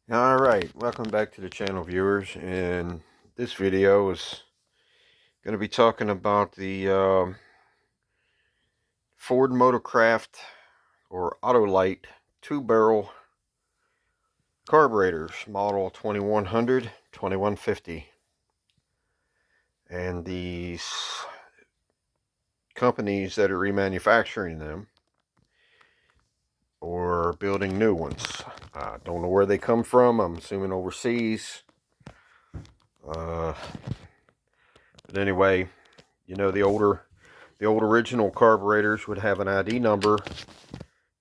Alright, welcome back to the channel, viewers. And this video is going to be talking about the Ford Motorcraft or Autolite 2-barrel carburetors, model 2100, 2150. And these companies that are remanufacturing them or building new ones. I don't know where they come from. I'm assuming overseas. But anyway, you know, the old original carburetors would have an ID number,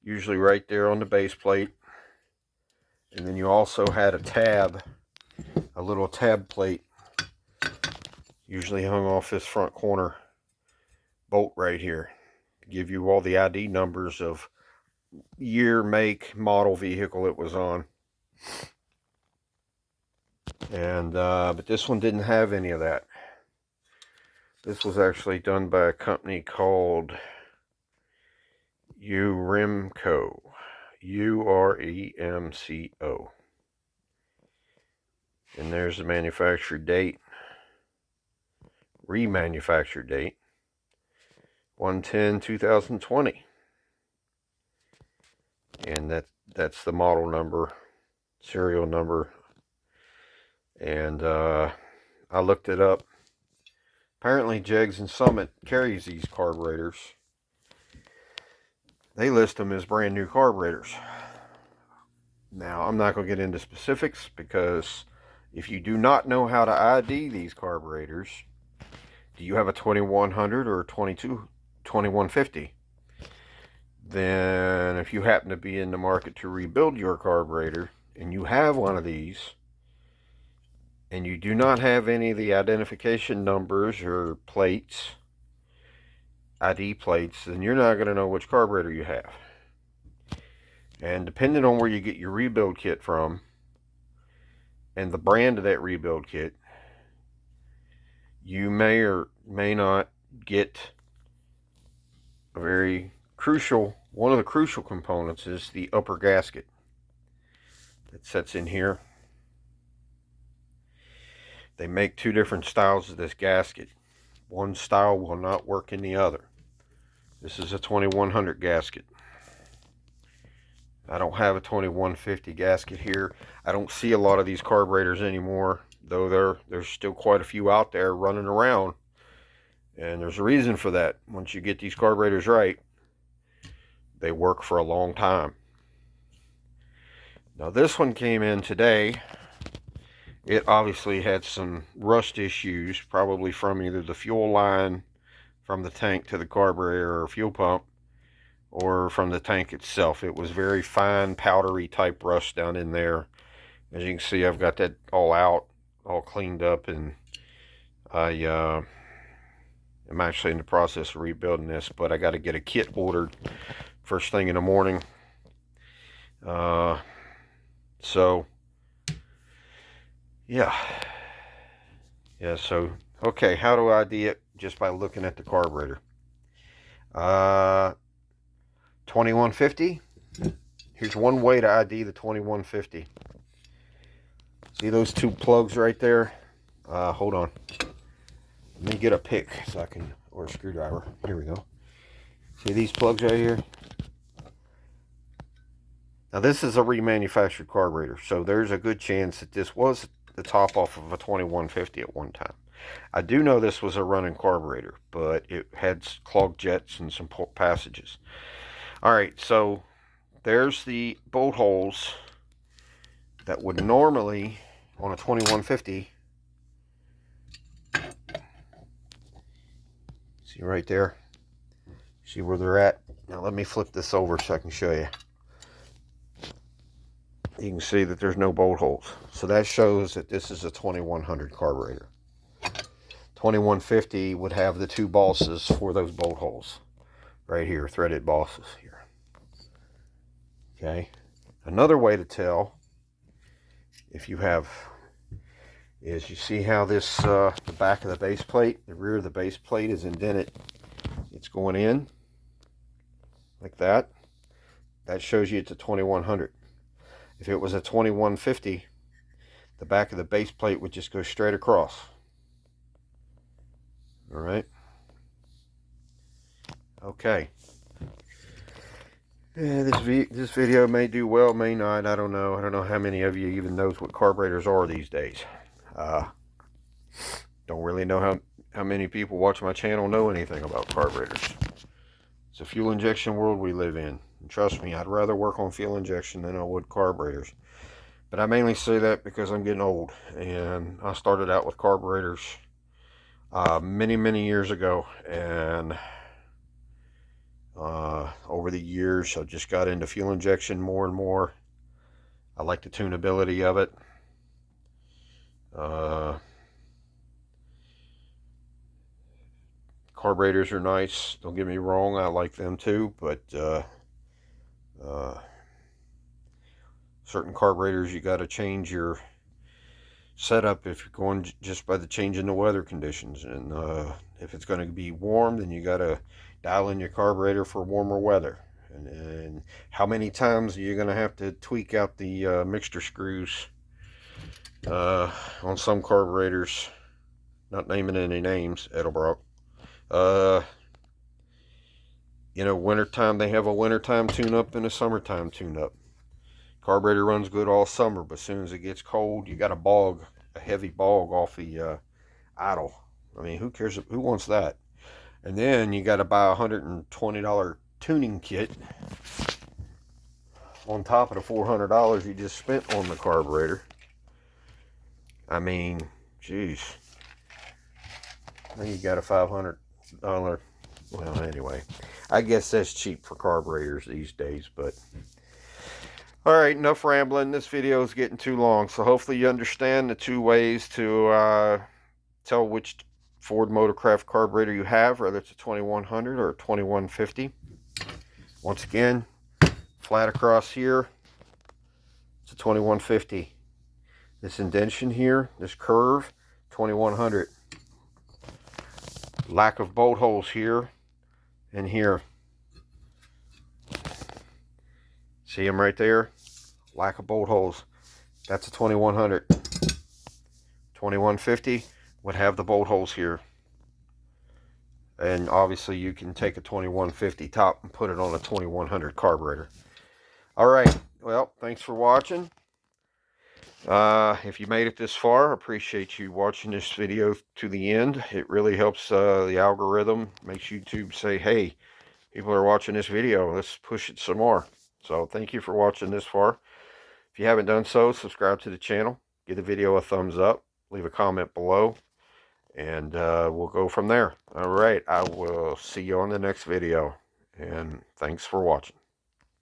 usually right there on the base plate. And then you also had a tab, a little tab plate, usually hung off this front corner bolt right here, to give you all the ID numbers of year, make, model vehicle it was on. And but this one didn't have any of that. This was actually done by a company called Uremco. Uremco. And there's the manufacturer date, remanufactured date, 1/10/2020. And that's the model number, serial number. And I looked it up. Apparently Jegs and Summit carries these carburetors. They list them as brand new carburetors. Now, I'm not going to get into specifics, because if you do not know how to ID these carburetors, do you have a 2100 or a 2150? Then if you happen to be in the market to rebuild your carburetor and you have one of these and you do not have any of the identification numbers or plates, ID plates, then you're not going to know which carburetor you have. And depending on where you get your rebuild kit from and the brand of that rebuild kit, you may or may not get a very crucial, one of the crucial components is the upper gasket that sets in here. They make two different styles of this gasket. One style will not work in the other. This is a 2100 gasket. I don't have a 2150 gasket here. I don't see a lot of these carburetors anymore, though there's still quite a few out there running around. And there's a reason for that. Once you get these carburetors right, they work for a long time. Now this one came in today. It obviously had some rust issues, probably from either the fuel line, from the tank to the carburetor or fuel pump, or from the tank itself. It was very fine, powdery type rust down in there. As you can see, I've got that all out, all cleaned up, and I'm actually in the process of rebuilding this, but I got to get a kit ordered first thing in the morning. So yeah, so okay, how do I ID it? Just by looking at the carburetor. 2150. Here's one way to ID the 2150. See those two plugs right there? Hold on. Let me get a pick so I can, or a screwdriver. Here we go. See these plugs right here? Now this is a remanufactured carburetor, so there's a good chance that this was the top off of a 2150 at one time. I do know this was a running carburetor, but it had clogged jets and some passages. Alright, so there's the bolt holes that would normally, on a 2150, see right there? See where they're at? Now let me flip this over so I can show you. You can see that there's no bolt holes. So that shows that this is a 2100 carburetor. 2150 would have the two bosses for those bolt holes. Right here, threaded bosses here. Okay. Another way to tell, if you have, is you see how this, the back of the base plate, the rear of the base plate is indented. It's going in like that. That shows you it's a 2100. If it was a 2150, the back of the base plate would just go straight across. All right. Okay. Yeah, this video may do well, may not. I don't know. I don't know how many of you even knows what carburetors are these days. Don't really know how many people watch my channel know anything about carburetors. It's a fuel injection world we live in. And trust me, I'd rather work on fuel injection than I would carburetors. But I mainly say that because I'm getting old, and I started out with carburetors many years ago, and over the years I just got into fuel injection more and more. I like the tunability of it. Carburetors are nice, don't get me wrong, I like them too, but certain carburetors you got to change your setup if you're going just by the change in the weather conditions. And if it's going to be warm, then you got to dial in your carburetor for warmer weather. And how many times are you going to have to tweak out the mixture screws on some carburetors, not naming any names, Edelbrock. You know, wintertime, they have a wintertime tune-up and a summertime tune-up. Carburetor runs good all summer, but as soon as it gets cold, you got a heavy bog off the idle. I mean, who cares? Who wants that? And then you got to buy a $120 tuning kit on top of the $400 you just spent on the carburetor. I mean, geez. Then you got a $500. Well, anyway, I guess that's cheap for carburetors these days, but all right, enough rambling. This video is getting too long, so hopefully you understand the two ways to tell which Ford Motorcraft carburetor you have, whether it's a 2100 or a 2150. Once again, flat across here, it's a 2150. This indentation here, this curve, 2100. Lack of bolt holes here and here. See them right there? Lack of bolt holes. That's a 2100. 2150 would have the bolt holes here. And obviously you can take a 2150 top and put it on a 2100 carburetor. Alright, well, thanks for watching. If you made it this far, I appreciate you watching this video to the end. It really helps the algorithm. Makes YouTube say, hey, people are watching this video, let's push it some more. So thank you for watching this far. If you haven't done so, subscribe to the channel, give the video a thumbs up, leave a comment below, and we'll go from there. All right, I will see you on the next video, and thanks for watching.